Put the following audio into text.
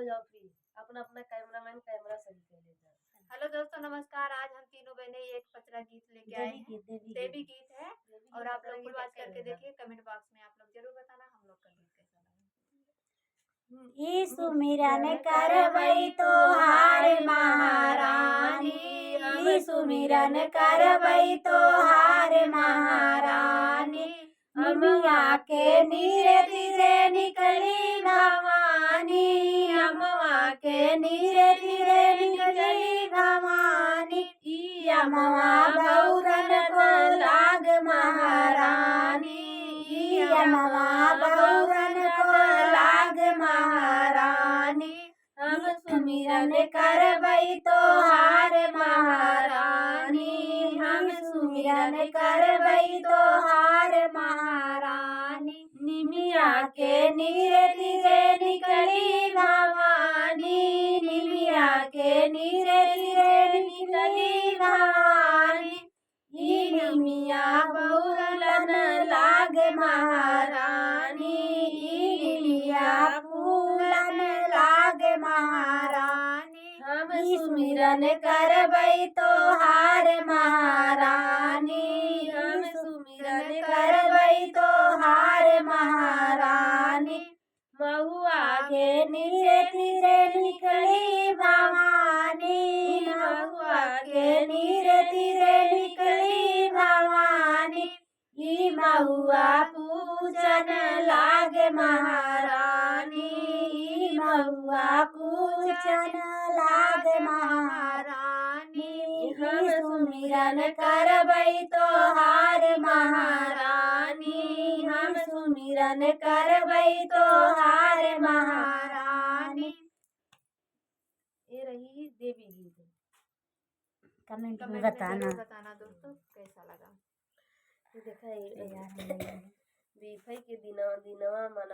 जाओ फ्री। अपना अपना कैमरामैन कैमरा सही कर ले जाओ। हेलो दोस्तों, नमस्कार। आज हम तीनों बहनें एक पचरा गीत लेके आए हैं। देवी गीत है और आप लोग आवाज करके देखिए। कमेंट बॉक्स में आप लोग जरूर बताना हम लोग का गीत कैसा लगा। ई सुमिरन करबई तोहार महारानी, ई सुमिरन करबई तोहार महारानी। निमिया के नीरे तीरे निकली भवानी, अमवा के नीरे तीरे निकली भवानी। ई अमवा बौरन को लाग महारानी, ई अमवा बौरन को लाग महारानी। हम सुमिरन करबई तोहार महारानी, हम सुमिरन करबई तोहार महारानी। निमिया के नीरे तीरे निकली भवानी, निमिया के नीरे तीरे निकली भवानी। ई निमिया बौरन लाग महारानी, ई निमिया फूलन लाग महारानी। हम सुमिरन करबई तोहार महारानी, हम सुमिरन करबई तोहार महारानी। महुआ के नीरे तीरे निकली भवानी, महुआ के नीरे तीरे निकली भवानी। ई महुआ पूजन लाग महारानी, ई महुआ पूजन लाग महारानी। हम सुमिरन करबई तोहार महारानी, हम सुमिरन करबई तोहार महारानी। ये रही देवी गीत। कमेंट में कमेंट में बताना। जरूर बताना दोस्तों कैसा लगा। देखा बीफई के दिनवा मना